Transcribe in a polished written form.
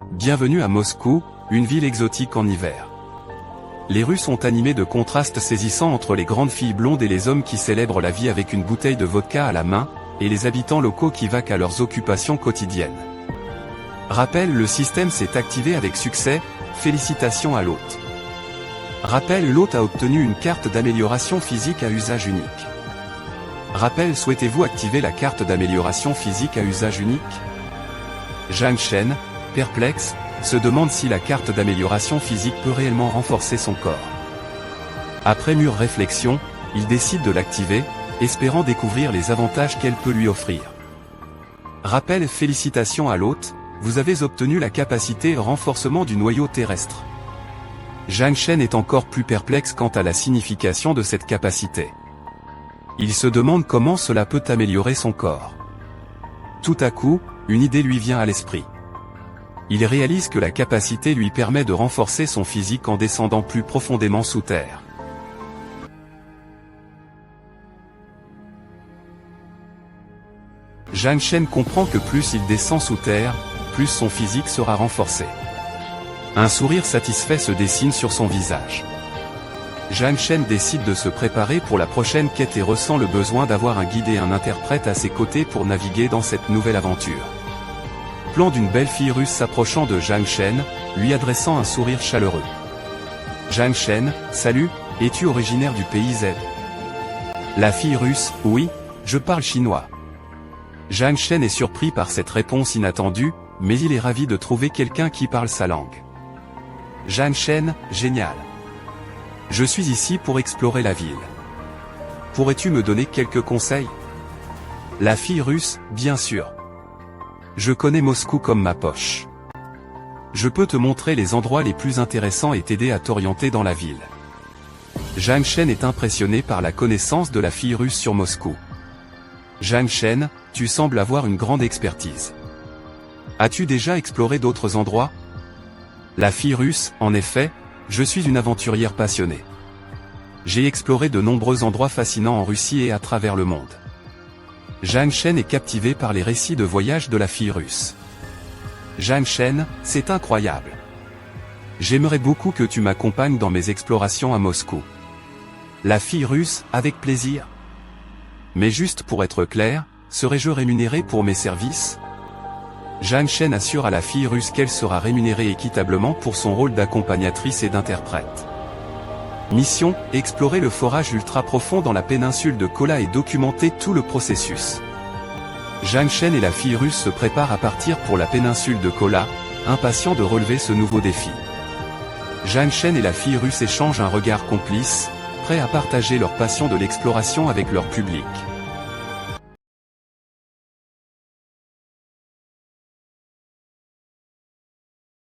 Bienvenue à Moscou, une ville exotique en hiver. Les rues sont animées de contrastes saisissants entre les grandes filles blondes et les hommes qui célèbrent la vie avec une bouteille de vodka à la main, et les habitants locaux qui vaquent à leurs occupations quotidiennes. Rappel, le système s'est activé avec succès, félicitations à l'hôte. Rappel, l'hôte a obtenu une carte d'amélioration physique à usage unique. Rappel, souhaitez-vous activer la carte d'amélioration physique à usage unique? Zhang Shen, perplexe, se demande si la carte d'amélioration physique peut réellement renforcer son corps. Après mûre réflexion, il décide de l'activer, espérant découvrir les avantages qu'elle peut lui offrir. Rappel, félicitations à l'hôte, vous avez obtenu la capacité renforcement du noyau terrestre. Zhang Shen est encore plus perplexe quant à la signification de cette capacité. Il se demande comment cela peut améliorer son corps. Tout à coup, une idée lui vient à l'esprit. Il réalise que la capacité lui permet de renforcer son physique en descendant plus profondément sous terre. Zhang Shen comprend que plus il descend sous terre, plus son physique sera renforcé. Un sourire satisfait se dessine sur son visage. Zhang Shen décide de se préparer pour la prochaine quête et ressent le besoin d'avoir un guide et un interprète à ses côtés pour naviguer dans cette nouvelle aventure. Plan d'une belle fille russe s'approchant de Zhang Shen, lui adressant un sourire chaleureux. Zhang Shen, salut, es-tu originaire du pays Z? La fille russe, oui, je parle chinois. Zhang Shen est surpris par cette réponse inattendue, mais il est ravi de trouver quelqu'un qui parle sa langue. Zhang Shen, génial. Je suis ici pour explorer la ville. Pourrais-tu me donner quelques conseils? La fille russe, bien sûr. Je connais Moscou comme ma poche. Je peux te montrer les endroits les plus intéressants et t'aider à t'orienter dans la ville. Zhang Shen est impressionné par la connaissance de la fille russe sur Moscou. Zhang Shen, tu sembles avoir une grande expertise. As-tu déjà exploré d'autres endroits? La fille russe, en effet, je suis une aventurière passionnée. J'ai exploré de nombreux endroits fascinants en Russie et à travers le monde. Zhang Shen est captivé par les récits de voyage de la fille russe. Zhang Shen, c'est incroyable. J'aimerais beaucoup que tu m'accompagnes dans mes explorations à Moscou. La fille russe, avec plaisir. Mais juste pour être clair, serais-je rémunéré pour mes services? Zhang Shen assure à la fille russe qu'elle sera rémunérée équitablement pour son rôle d'accompagnatrice et d'interprète. Mission, explorer le forage ultra profond dans la péninsule de Kola et documenter tout le processus. Zhang Shen et la fille russe se préparent à partir pour la péninsule de Kola, impatients de relever ce nouveau défi. Zhang Shen et la fille russe échangent un regard complice, prêts à partager leur passion de l'exploration avec leur public.